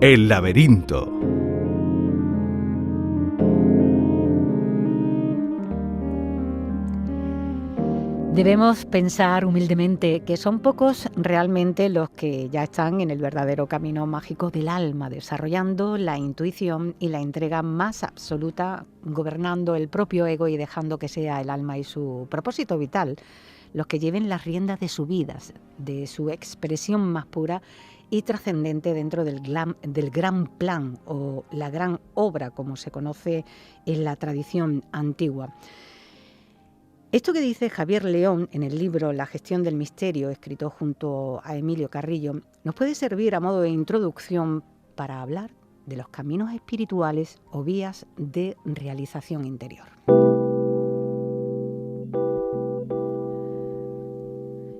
El laberinto. Debemos pensar humildemente que son pocos realmente los que ya están en el verdadero camino mágico del alma, desarrollando la intuición y la entrega más absoluta, gobernando el propio ego y dejando que sea el alma y su propósito vital los que lleven las riendas de su vida, de su expresión más pura y trascendente dentro del gran plan o la gran obra, como se conoce en la tradición antigua. Esto que dice Javier León en el libro La gestión del misterio, escrito junto a Emilio Carrillo, nos puede servir a modo de introducción para hablar de los caminos espirituales o vías de realización interior.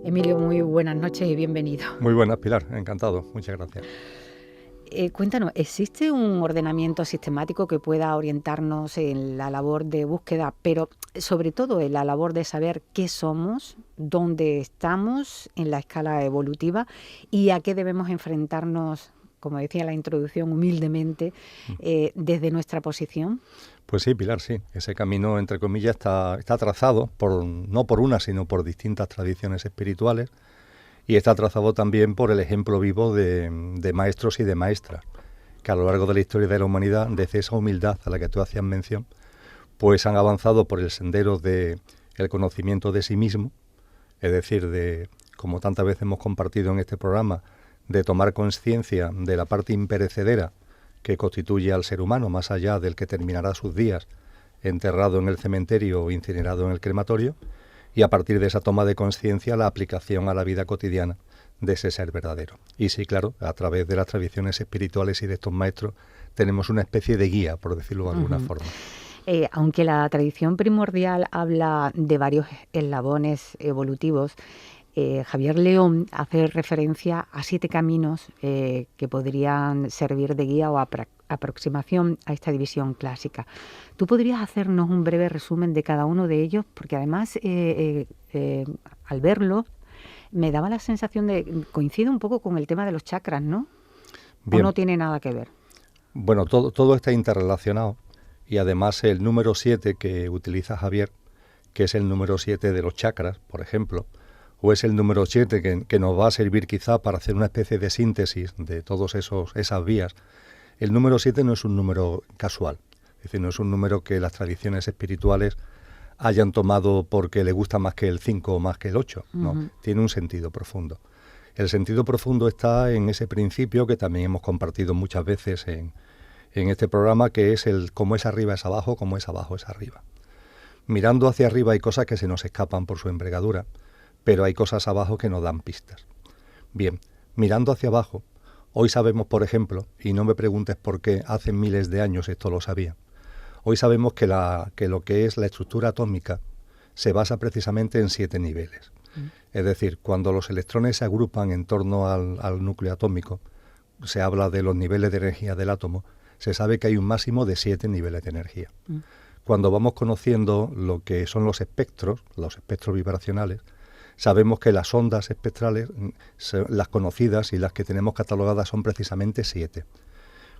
Emilio, muy buenas noches y bienvenido. Muy buenas, Pilar, encantado, muchas gracias. Cuéntanos, ¿existe un ordenamiento sistemático que pueda orientarnos en la labor de búsqueda, pero sobre todo en la labor de saber qué somos, dónde estamos en la escala evolutiva y a qué debemos enfrentarnos, como decía en la introducción, humildemente, desde nuestra posición? Pues sí, Pilar, sí. Ese camino, entre comillas, está trazado no por una, sino por distintas tradiciones espirituales. Y está trazado también por el ejemplo vivo de maestros y de maestras, que a lo largo de la historia de la humanidad, desde esa humildad a la que tú hacías mención, pues han avanzado por el sendero del conocimiento de sí mismo, es decir, como tantas veces hemos compartido en este programa, de tomar conciencia de la parte imperecedera que constituye al ser humano, más allá del que terminará sus días enterrado en el cementerio o incinerado en el crematorio, y a partir de esa toma de conciencia la aplicación a la vida cotidiana de ese ser verdadero. Y sí, claro, a través de las tradiciones espirituales y de estos maestros tenemos una especie de guía, por decirlo de alguna forma. Aunque la tradición primordial habla de varios eslabones evolutivos, Javier León hace referencia a 7 caminos que podrían servir de guía o aproximación a esta división clásica. ¿Tú podrías hacernos un breve resumen de cada uno de ellos? Porque además, al verlo, me daba la sensación de coincide un poco con el tema de los chakras, ¿no? Bien. ¿O no tiene nada que ver? Bueno, todo está interrelacionado y además el número 7 que utiliza Javier, que es el número 7 de los chakras, por ejemplo, o es el número 7 que nos va a servir quizá para hacer una especie de síntesis de todas esas vías. El número 7 no es un número casual, es decir, no es un número que las tradiciones espirituales hayan tomado porque le gusta más que el 5 o más que el 8, no, tiene un sentido profundo. El sentido profundo está en ese principio que también hemos compartido muchas veces en este programa, que es el cómo es arriba es abajo, cómo es abajo es arriba. Mirando hacia arriba hay cosas que se nos escapan por su envergadura, pero hay cosas abajo que nos dan pistas. Bien, mirando hacia abajo, hoy sabemos, por ejemplo, y no me preguntes por qué, hace miles de años esto lo sabía, hoy sabemos que lo que es la estructura atómica se basa precisamente en 7 niveles. Es decir, cuando los electrones se agrupan en torno al núcleo atómico, se habla de los niveles de energía del átomo, se sabe que hay un máximo de 7 niveles de energía. Cuando vamos conociendo lo que son los espectros vibracionales, sabemos que las ondas espectrales, las conocidas y las que tenemos catalogadas, son precisamente 7.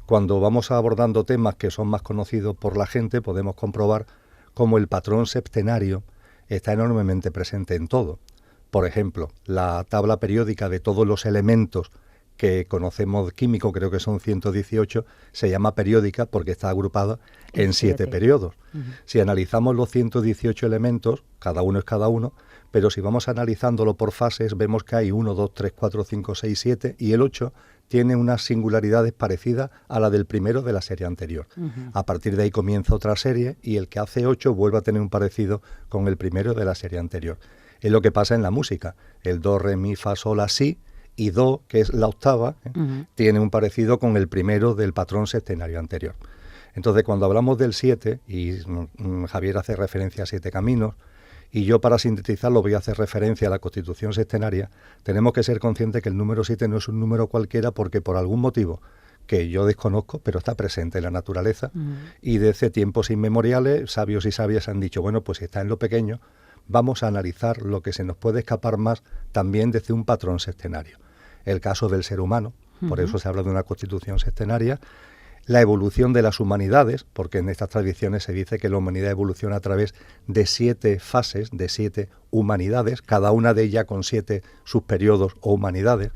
Cuando vamos abordando temas que son más conocidos por la gente, podemos comprobar cómo el patrón septenario está enormemente presente en todo. Por ejemplo, la tabla periódica de todos los elementos que conocemos químico, creo que son 118, se llama periódica porque está agrupada en 7 periodos. Si analizamos los 118 elementos, cada uno es cada uno, pero si vamos analizándolo por fases, vemos que hay 1, 2, 3, 4, 5, 6, 7, y el 8 tiene unas singularidades parecidas a la del primero de la serie anterior. A partir de ahí comienza otra serie y el que hace 8 vuelve a tener un parecido con el primero de la serie anterior. Es lo que pasa en la música. El do, re, mi, fa, sol, la, si, y do, que es la octava, tiene un parecido con el primero del patrón septenario anterior. Entonces, cuando hablamos del 7, y Javier hace referencia a 7 caminos, y yo para sintetizarlo voy a hacer referencia a la Constitución Sextenaria, tenemos que ser conscientes que el número 7 no es un número cualquiera porque por algún motivo que yo desconozco, pero está presente en la naturaleza, y desde tiempos inmemoriales, sabios y sabias han dicho, bueno, pues si está en lo pequeño, vamos a analizar lo que se nos puede escapar más también desde un patrón sextenario. El caso del ser humano, por eso se habla de una constitución sextenaria, la evolución de las humanidades, porque en estas tradiciones se dice que la humanidad evoluciona a través de 7 fases, de 7 humanidades, cada una de ellas con 7 subperiodos o humanidades,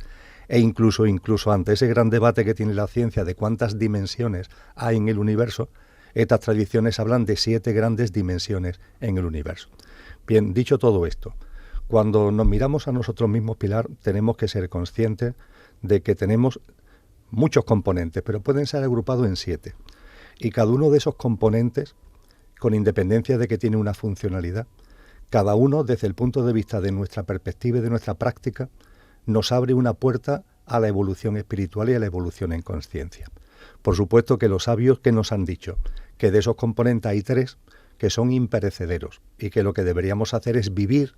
e incluso ante ese gran debate que tiene la ciencia de cuántas dimensiones hay en el universo, estas tradiciones hablan de 7 grandes dimensiones en el universo. Bien, dicho todo esto, cuando nos miramos a nosotros mismos, Pilar, tenemos que ser conscientes de que tenemos muchos componentes, pero pueden ser agrupados en 7. Y cada uno de esos componentes, con independencia de que tiene una funcionalidad, cada uno desde el punto de vista de nuestra perspectiva y de nuestra práctica, nos abre una puerta a la evolución espiritual y a la evolución en consciencia. Por supuesto que los sabios que nos han dicho que de esos componentes hay 3 que son imperecederos y que lo que deberíamos hacer es vivir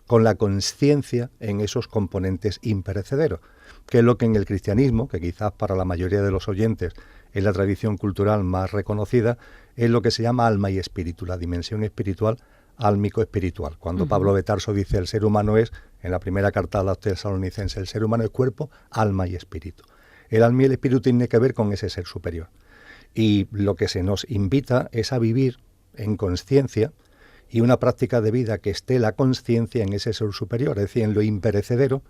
con la consciencia en esos componentes imperecederos, que es lo que en el cristianismo, que quizás para la mayoría de los oyentes es la tradición cultural más reconocida, es lo que se llama alma y espíritu, la dimensión espiritual, álmico-espiritual. Cuando Pablo de Tarso dice el ser humano es, en la primera carta a los tesalonicenses, el ser humano es cuerpo, alma y espíritu. El alma y el espíritu tienen que ver con ese ser superior. Y lo que se nos invita es a vivir en consciencia y una práctica de vida que esté la consciencia en ese ser superior, es decir, en lo imperecedero,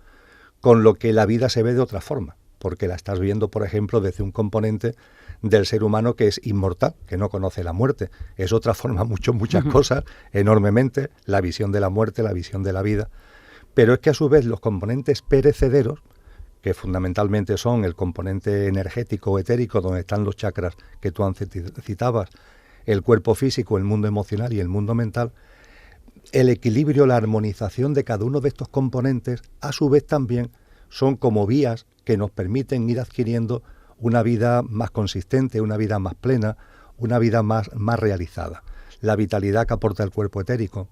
con lo que la vida se ve de otra forma, porque la estás viendo, por ejemplo, desde un componente del ser humano que es inmortal, que no conoce la muerte. Eso transforma muchas cosas enormemente, la visión de la muerte, la visión de la vida. Pero es que a su vez los componentes perecederos, que fundamentalmente son el componente energético o etérico, donde están los chakras que tú antes citabas, el cuerpo físico, el mundo emocional y el mundo mental, el equilibrio, la armonización de cada uno de estos componentes, a su vez también son como vías que nos permiten ir adquiriendo una vida más consistente, una vida más plena, una vida más realizada. La vitalidad que aporta el cuerpo etérico,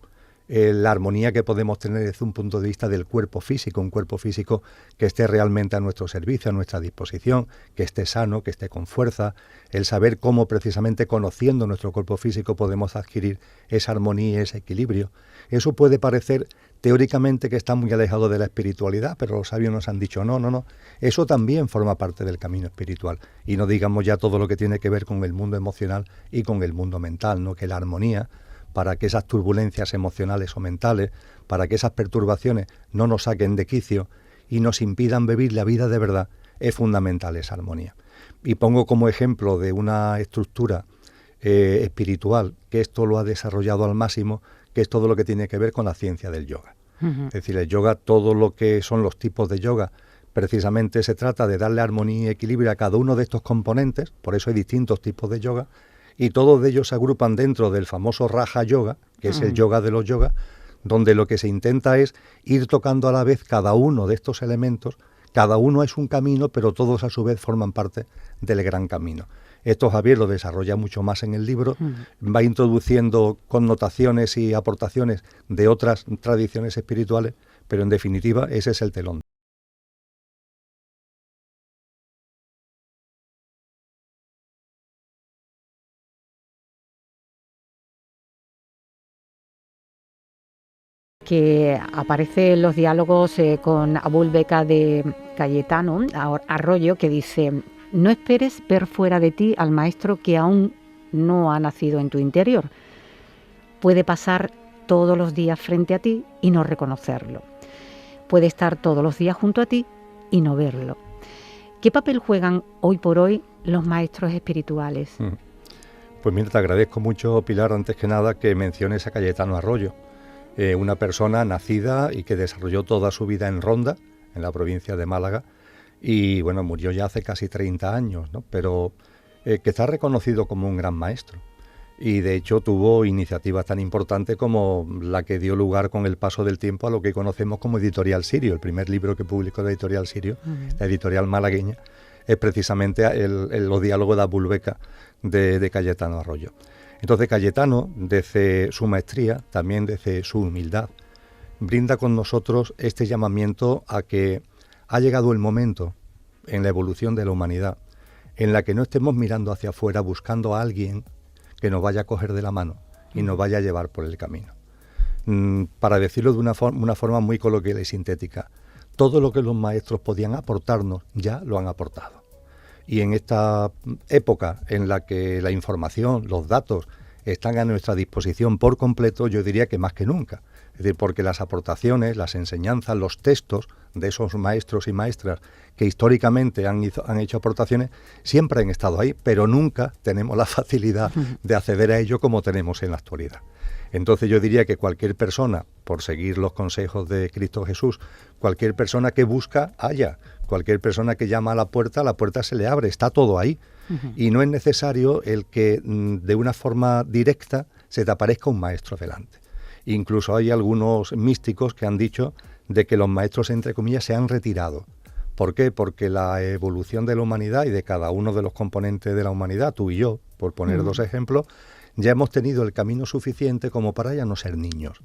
la armonía que podemos tener desde un punto de vista del cuerpo físico, un cuerpo físico que esté realmente a nuestro servicio, a nuestra disposición, que esté sano, que esté con fuerza, el saber cómo precisamente conociendo nuestro cuerpo físico podemos adquirir esa armonía y ese equilibrio. Eso puede parecer teóricamente que está muy alejado de la espiritualidad, pero los sabios nos han dicho no, eso también forma parte del camino espiritual. Y no digamos ya todo lo que tiene que ver con el mundo emocional y con el mundo mental, ¿no? Que la armonía, para que esas turbulencias emocionales o mentales, para que esas perturbaciones no nos saquen de quicio y nos impidan vivir la vida de verdad, es fundamental esa armonía. Y pongo como ejemplo de una estructura espiritual que esto lo ha desarrollado al máximo, que es todo lo que tiene que ver con la ciencia del yoga. Es decir, el yoga, todo lo que son los tipos de yoga, precisamente se trata de darle armonía y equilibrio a cada uno de estos componentes, por eso hay distintos tipos de yoga, y todos ellos se agrupan dentro del famoso Raja Yoga, que es el yoga de los yogas, donde lo que se intenta es ir tocando a la vez cada uno de estos elementos. Cada uno es un camino, pero todos a su vez forman parte del gran camino. Esto Javier lo desarrolla mucho más en el libro, va introduciendo connotaciones y aportaciones de otras tradiciones espirituales, pero en definitiva ese es el telón. Que aparece en los diálogos con Abul Beca de Cayetano Arroyo, que dice: no esperes ver fuera de ti al maestro que aún no ha nacido en tu interior. Puede pasar todos los días frente a ti y no reconocerlo. Puede estar todos los días junto a ti y no verlo. ¿Qué papel juegan hoy por hoy los maestros espirituales? Pues mira, te agradezco mucho, Pilar, antes que nada que menciones a Cayetano Arroyo. Una persona nacida y que desarrolló toda su vida en Ronda, en la provincia de Málaga, y bueno, murió ya hace casi 30 años, ¿no? Pero que está reconocido como un gran maestro. Y de hecho tuvo iniciativas tan importantes como la que dio lugar con el paso del tiempo a lo que conocemos como Editorial Sirio. El primer libro que publicó la Editorial Sirio, la editorial malagueña, es precisamente los diálogos de Abul Beca de Cayetano Arroyo. Entonces Cayetano, desde su maestría, también desde su humildad, brinda con nosotros este llamamiento a que ha llegado el momento en la evolución de la humanidad en la que no estemos mirando hacia afuera buscando a alguien que nos vaya a coger de la mano y nos vaya a llevar por el camino. Para decirlo de una forma muy coloquial y sintética, todo lo que los maestros podían aportarnos ya lo han aportado. Y en esta época en la que la información, los datos están a nuestra disposición por completo, yo diría que más que nunca. Es decir, porque las aportaciones, las enseñanzas, los textos de esos maestros y maestras que históricamente han hecho aportaciones, siempre han estado ahí, pero nunca tenemos la facilidad de acceder a ello como tenemos en la actualidad. Entonces yo diría que cualquier persona, por seguir los consejos de Cristo Jesús, cualquier persona que busca, halla. Cualquier persona que llama a la puerta se le abre, está todo ahí. Y no es necesario el que de una forma directa se te aparezca un maestro delante. Incluso hay algunos místicos que han dicho de que los maestros, entre comillas, se han retirado. ¿Por qué? Porque la evolución de la humanidad y de cada uno de los componentes de la humanidad, tú y yo, por poner dos ejemplos, ya hemos tenido el camino suficiente como para ya no ser niños.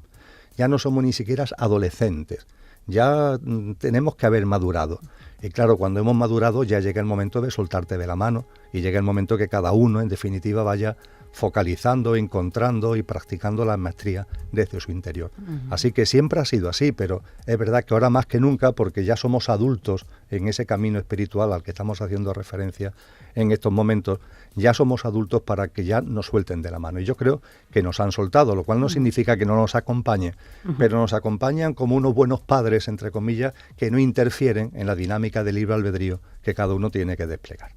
Ya no somos ni siquiera adolescentes. Ya tenemos que haber madurado. Y claro, cuando hemos madurado ya llega el momento de soltarte de la mano y llega el momento que cada uno, en definitiva, vaya focalizando, encontrando y practicando la maestría desde su interior. Así que siempre ha sido así, pero es verdad que ahora más que nunca, porque ya somos adultos en ese camino espiritual al que estamos haciendo referencia en estos momentos, ya somos adultos para que ya nos suelten de la mano. Y yo creo que nos han soltado, lo cual no significa que no nos acompañen, pero nos acompañan como unos buenos padres, entre comillas, que no interfieren en la dinámica del libre albedrío que cada uno tiene que desplegar.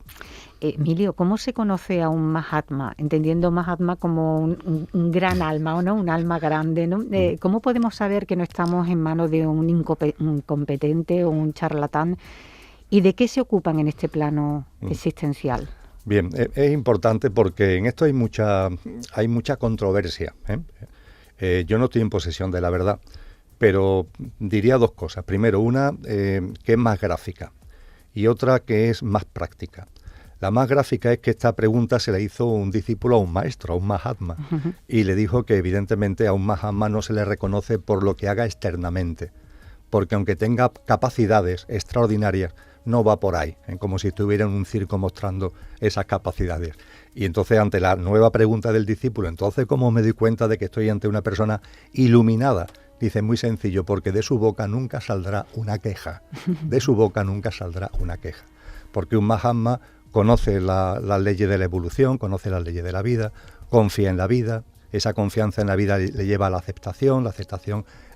Emilio, ¿cómo se conoce a un Mahatma? Entendiendo Mahatma como un gran alma, ¿o no? Un alma grande, ¿no? ¿Cómo podemos saber que no estamos en manos de un incompetente o un charlatán? ¿Y de qué se ocupan en este plano existencial? Bien, es importante porque en esto hay mucha controversia. Yo no estoy en posesión de la verdad, pero diría dos cosas. Primero, una que es más gráfica y otra que es más práctica. La más gráfica es que esta pregunta se la hizo un discípulo a un maestro, a un Mahatma, y le dijo que evidentemente a un Mahatma no se le reconoce por lo que haga externamente, porque aunque tenga capacidades extraordinarias, no va por ahí, como si estuviera en un circo mostrando esas capacidades. Y entonces, ante la nueva pregunta del discípulo, entonces, ¿cómo me doy cuenta de que estoy ante una persona iluminada? Dice, muy sencillo, porque de su boca nunca saldrá una queja. De su boca nunca saldrá una queja. Porque un Mahatma conoce las leyes de la evolución, conoce las leyes de la vida, confía en la vida, esa confianza en la vida le lleva a la aceptación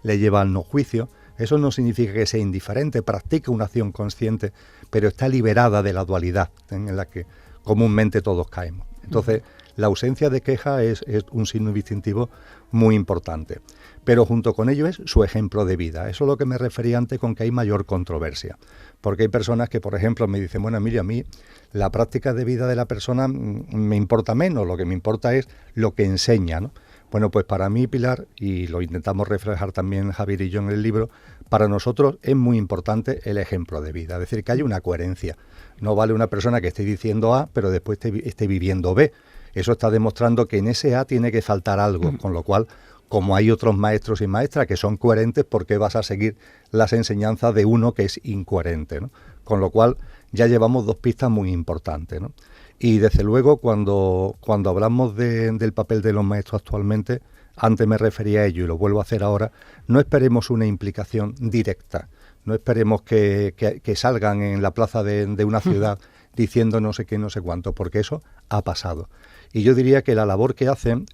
le lleva al no juicio. Eso no significa que sea indiferente, practica una acción consciente, pero está liberada de la dualidad en la que comúnmente todos caemos. Entonces, la ausencia de queja es un signo distintivo muy importante. Pero junto con ello es su ejemplo de vida. Eso es lo que me refería antes con que hay mayor controversia. Porque hay personas que, por ejemplo, me dicen, bueno, Emilio, a mí la práctica de vida de la persona me importa menos, lo que me importa es lo que enseña, ¿no? Bueno, pues para mí, Pilar, y lo intentamos reflejar también Javier y yo en el libro, para nosotros es muy importante el ejemplo de vida, es decir, que haya una coherencia. No vale una persona que esté diciendo A, pero después esté viviendo B. Eso está demostrando que en ese A tiene que faltar algo, con lo cual, como hay otros maestros y maestras que son coherentes, ¿por qué vas a seguir las enseñanzas de uno que es incoherente, ¿no? Con lo cual ya llevamos dos pistas muy importantes, ¿no? Y desde luego cuando hablamos del papel de los maestros actualmente, antes me refería a ello y lo vuelvo a hacer ahora, no esperemos una implicación directa, no esperemos que salgan en la plaza de una ciudad diciendo no sé qué, no sé cuánto, porque eso ha pasado. Y yo diría que la labor que hacen,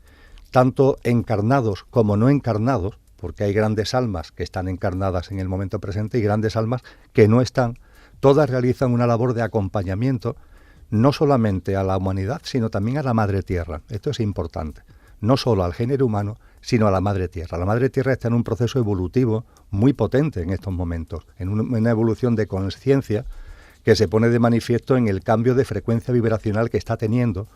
tanto encarnados como no encarnados, porque hay grandes almas que están encarnadas en el momento presente y grandes almas que no están, todas realizan una labor de acompañamiento, no solamente a la humanidad, sino también a la Madre Tierra. Esto es importante. No solo al género humano, sino a la Madre Tierra. La Madre Tierra está en un proceso evolutivo muy potente en estos momentos, en una evolución de conciencia que se pone de manifiesto en el cambio de frecuencia vibracional que está teniendo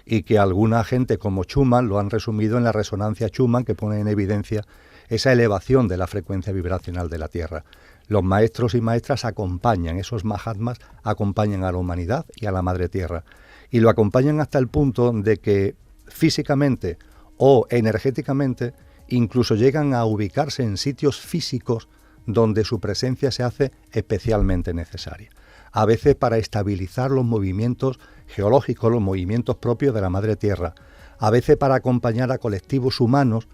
y que alguna gente como Schumann lo han resumido en la resonancia Schumann, que pone en evidencia esa elevación de la frecuencia vibracional de la Tierra. Los maestros y maestras acompañan, esos Mahatmas acompañan a la humanidad y a la Madre Tierra. Y lo acompañan hasta el punto de que físicamente o energéticamente incluso llegan a ubicarse en sitios físicos donde su presencia se hace especialmente necesaria. A veces para estabilizar los movimientos geológicos, los movimientos propios de la Madre Tierra. A veces para acompañar a colectivos humanos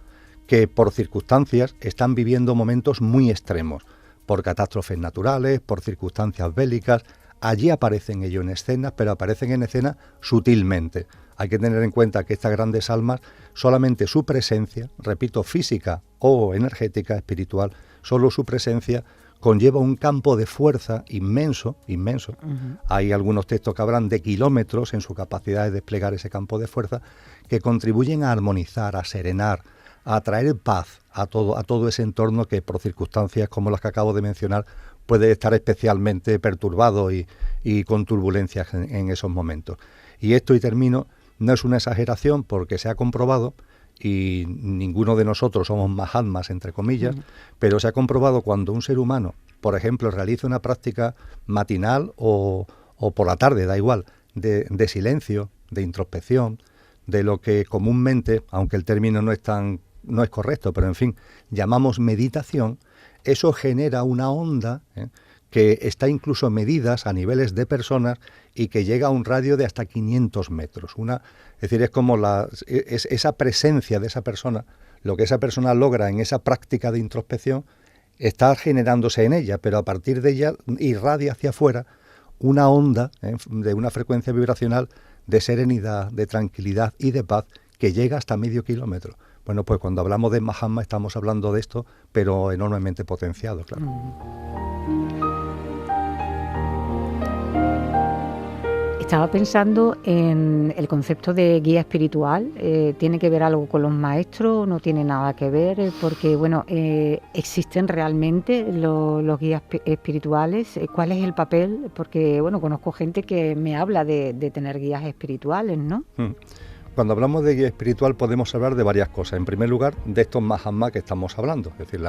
que por circunstancias están viviendo momentos muy extremos. por catástrofes naturales, por circunstancias bélicas. Allí aparecen ellos en escenas, pero aparecen en escena sutilmente. Hay que tener en cuenta que estas grandes almas, solamente su presencia, repito, física o energética, espiritual, solo su presencia conlleva un campo de fuerza inmenso. Uh-huh. Hay algunos textos que hablan de kilómetros en su capacidad de desplegar ese campo de fuerza, que contribuyen a armonizar, a serenar, a traer paz a todo ese entorno que por circunstancias como las que acabo de mencionar puede estar especialmente perturbado y con turbulencias en esos momentos. Y esto, y termino, no es una exageración, porque se ha comprobado, y ninguno de nosotros somos mahatmas, entre comillas, pero se ha comprobado cuando un ser humano, por ejemplo, realiza una práctica matinal o por la tarde, da igual, de silencio, de introspección, de lo que comúnmente, aunque el término no es correcto, pero en fin, llamamos meditación. Eso genera una onda que está incluso medidas a niveles de personas y que llega a un radio de hasta 500 metros. Es decir, es como esa presencia de esa persona, lo que esa persona logra en esa práctica de introspección, está generándose en ella, pero a partir de ella irradia hacia afuera una onda de una frecuencia vibracional de serenidad, de tranquilidad y de paz que llega hasta medio kilómetro. Bueno, pues cuando hablamos de Mahatma estamos hablando de esto, pero enormemente potenciado, claro. Estaba pensando en el concepto de guía espiritual. ¿Tiene que ver algo con los maestros? ¿No tiene nada que ver? Porque, bueno, ¿existen realmente los guías espirituales? ¿Cuál es el papel? Porque, bueno, conozco gente que me habla de tener guías espirituales, ¿no? Cuando hablamos de guía espiritual podemos hablar de varias cosas. En primer lugar, de estos Mahatmas que estamos hablando, es decir,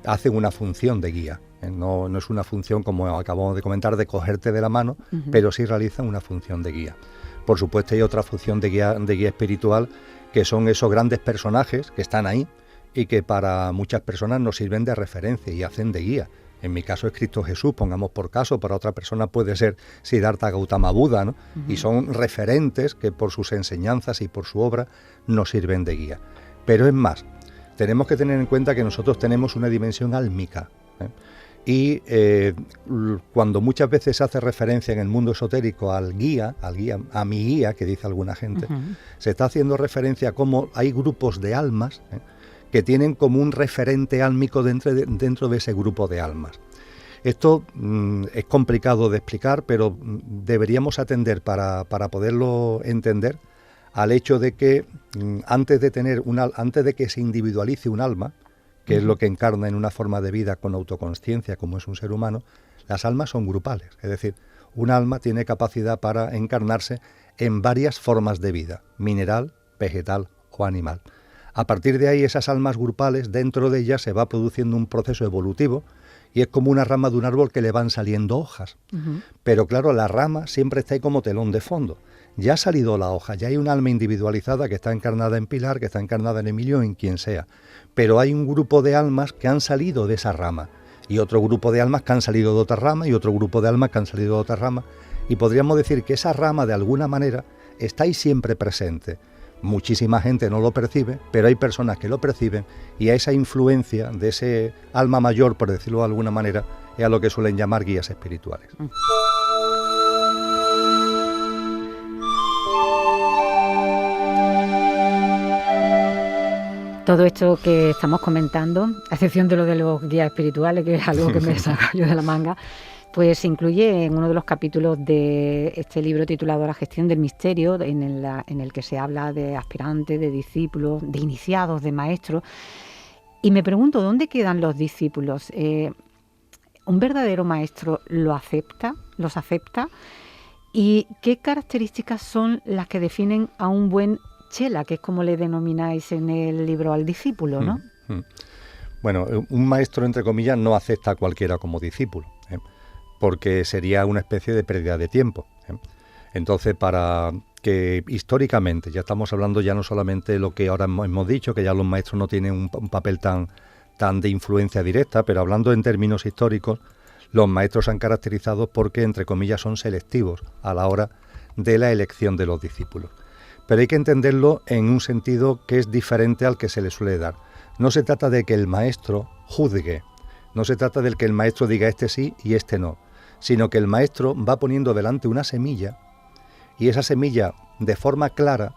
hacen una función de guía. No es una función, como acabamos de comentar, de cogerte de la mano, pero sí realizan una función de guía. Por supuesto, hay otra función de guía espiritual, que son esos grandes personajes que están ahí y que para muchas personas nos sirven de referencia y hacen de guía. En mi caso es Cristo Jesús, pongamos por caso, para otra persona puede ser Siddhartha Gautama Buda, ¿no? Y son referentes que por sus enseñanzas y por su obra nos sirven de guía. Pero es más, tenemos que tener en cuenta que nosotros tenemos una dimensión álmica, y cuando muchas veces se hace referencia en el mundo esotérico a mi guía, que dice alguna gente, se está haciendo referencia a cómo hay grupos de almas, que tienen como un referente álmico dentro de ese grupo de almas. Esto es complicado de explicar, pero deberíamos atender para poderlo entender al hecho de que antes de que se individualice un alma, que es lo que encarna en una forma de vida con autoconsciencia como es un ser humano, las almas son grupales, es decir, un alma tiene capacidad para encarnarse en varias formas de vida, mineral, vegetal o animal. A partir de ahí, esas almas grupales, dentro de ellas se va produciendo un proceso evolutivo y es como una rama de un árbol que le van saliendo hojas. Pero claro, la rama siempre está ahí como telón de fondo. Ya ha salido la hoja, ya hay un alma individualizada que está encarnada en Pilar, que está encarnada en Emilio, en quien sea. Pero hay un grupo de almas que han salido de esa rama y otro grupo de almas que han salido de otra rama y otro grupo de almas que han salido de otra rama. Y podríamos decir que esa rama, de alguna manera, está ahí siempre presente. Muchísima gente no lo percibe, pero hay personas que lo perciben y a esa influencia de ese alma mayor, por decirlo de alguna manera, es a lo que suelen llamar guías espirituales. Todo esto que estamos comentando, a excepción de lo de los guías espirituales, que es algo que me saca yo de la manga, pues se incluye en uno de los capítulos de este libro titulado La gestión del misterio, en el que se habla de aspirantes, de discípulos, de iniciados, de maestros. Y me pregunto, ¿dónde quedan los discípulos? ¿Un verdadero maestro los acepta? ¿Y qué características son las que definen a un buen chela, que es como le denomináis en el libro al discípulo, ¿no? Bueno, un maestro, entre comillas, no acepta a cualquiera como discípulo, porque sería una especie de pérdida de tiempo. Entonces, para que históricamente, ya estamos hablando ya no solamente de lo que ahora hemos dicho, que ya los maestros no tienen un papel tan de influencia directa, pero hablando en términos históricos, los maestros se han caracterizado porque, entre comillas, son selectivos a la hora de la elección de los discípulos. Pero hay que entenderlo en un sentido que es diferente al que se le suele dar. No se trata de que el maestro juzgue, No se trata del que el maestro diga este sí y este no, sino que el maestro va poniendo delante una semilla y esa semilla de forma clara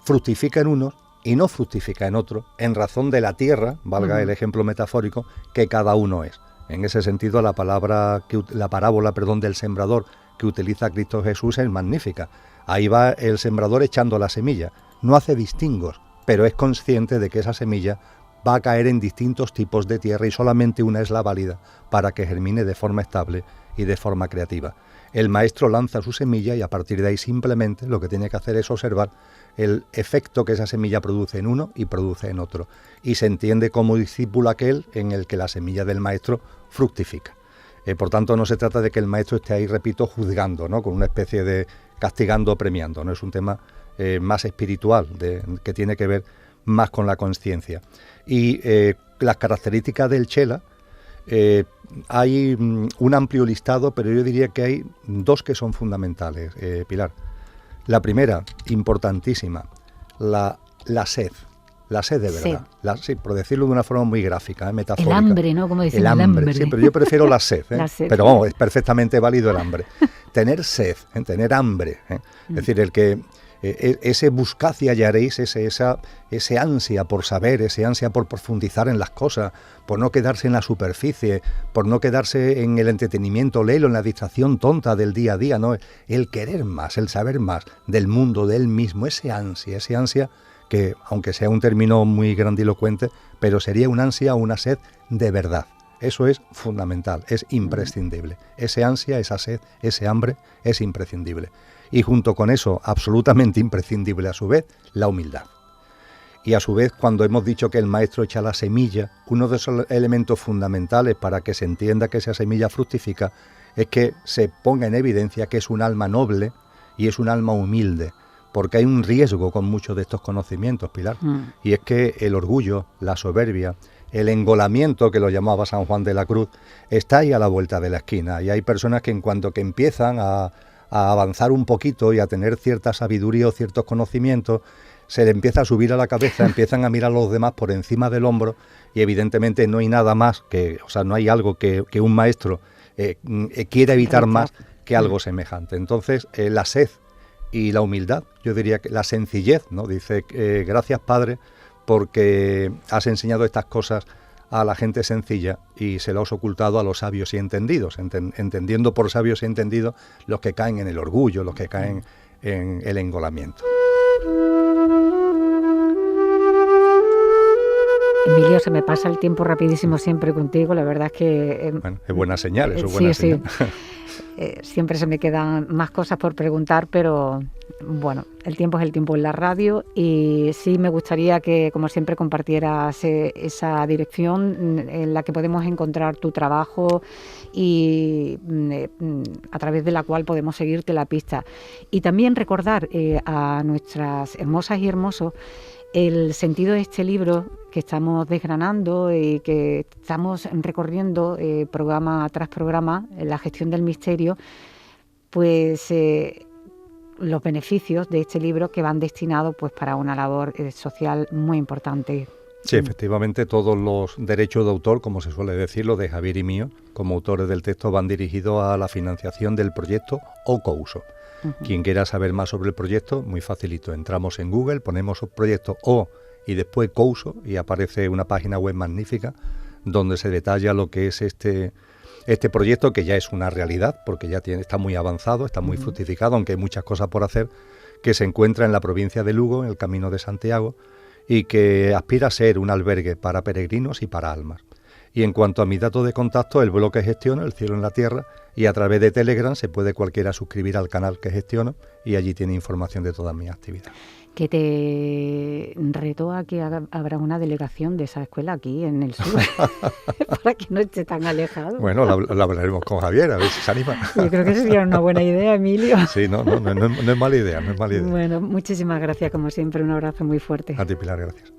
fructifica en unos y no fructifica en otros, en razón de la tierra, valga el ejemplo metafórico, que cada uno es. En ese sentido, la parábola del sembrador que utiliza Cristo Jesús es magnífica. Ahí va el sembrador echando la semilla. No hace distingos, pero es consciente de que esa semilla va a caer en distintos tipos de tierra y solamente una es la válida para que germine de forma estable y de forma creativa. El maestro lanza su semilla y a partir de ahí simplemente lo que tiene que hacer es observar el efecto que esa semilla produce en uno y produce en otro. Y se entiende como discípulo aquel en el que la semilla del maestro fructifica. Por tanto, no se trata de que el maestro esté ahí, repito, juzgando, ¿no?, con una especie de castigando o premiando. No es un tema más espiritual, que tiene que ver más con la conciencia. Y las características del Chela, hay un amplio listado, pero yo diría que hay dos que son fundamentales, Pilar. La primera, importantísima, la sed. La sed de verdad. Sí, por decirlo de una forma muy gráfica, metafórica. El hambre, ¿no? Como decimos, el hambre. Sí, pero yo prefiero la sed. La sed. Pero vamos, es perfectamente válido el hambre. Tener sed, tener hambre. Es decir, el que ese buscad y hallaréis, ese ansia por saber, ese ansia por profundizar en las cosas, por no quedarse en la superficie, por no quedarse en el entretenimiento lelo, en la distracción tonta del día a día, ¿no? El querer más, el saber más del mundo, de él mismo, ese ansia que, aunque sea un término muy grandilocuente, pero sería una ansia o una sed de verdad. Eso es fundamental, es imprescindible. Ese ansia, esa sed, ese hambre es imprescindible. Y junto con eso, absolutamente imprescindible a su vez, la humildad. Y a su vez, cuando hemos dicho que el maestro echa la semilla, uno de esos elementos fundamentales para que se entienda que esa semilla fructifica es que se ponga en evidencia que es un alma noble y es un alma humilde, porque hay un riesgo con muchos de estos conocimientos, Pilar, y es que el orgullo, la soberbia, el engolamiento, que lo llamaba San Juan de la Cruz, está ahí a la vuelta de la esquina, y hay personas que en cuanto que empiezan a avanzar un poquito y a tener cierta sabiduría o ciertos conocimientos, se le empieza a subir a la cabeza, empiezan a mirar a los demás por encima del hombro, y evidentemente no hay nada más no hay algo que un maestro quiera evitar más que algo semejante. Entonces, la sed y la humildad, yo diría que la sencillez, ¿no? Dice, gracias Padre, porque has enseñado estas cosas a la gente sencilla y se lo has ocultado a los sabios y entendidos, entendiendo por sabios y entendidos los que caen en el orgullo, los que caen en el engolamiento. Emilio, se me pasa el tiempo rapidísimo siempre contigo, la verdad es que... bueno, es buena señal, eso es buena señal. Sí. Siempre se me quedan más cosas por preguntar, pero bueno, el tiempo es el tiempo en la radio y sí me gustaría que, como siempre, compartieras esa dirección en la que podemos encontrar tu trabajo y a través de la cual podemos seguirte la pista. Y también recordar a nuestras hermosas y hermosos el sentido de este libro que estamos desgranando y que estamos recorriendo programa tras programa, la gestión del misterio, pues los beneficios de este libro que van destinados pues para una labor social muy importante. Sí, efectivamente, todos los derechos de autor, como se suele decirlo, de Javier y mío, como autores del texto, van dirigidos a la financiación del proyecto O-Couso. Quien quiera saber más sobre el proyecto, muy facilito, entramos en Google, ponemos proyecto O y después Couso y aparece una página web magnífica donde se detalla lo que es este proyecto, que ya es una realidad porque ya está muy avanzado, está muy fructificado, aunque hay muchas cosas por hacer, que se encuentra en la provincia de Lugo, en el Camino de Santiago, y que aspira a ser un albergue para peregrinos y para almas. Y en cuanto a mis datos de contacto, el blog que gestiono, El Cielo en la Tierra, y a través de Telegram se puede cualquiera suscribir al canal que gestiono y allí tiene información de todas mis actividades. Que te reto a que habrá una delegación de esa escuela aquí en el sur, para que no esté tan alejado. Bueno, la hablaremos con Javier, a ver si se anima. Yo creo que sería una buena idea, Emilio. Sí, no es mala idea, no es mala idea. Bueno, muchísimas gracias, como siempre, un abrazo muy fuerte. A ti, Pilar, gracias.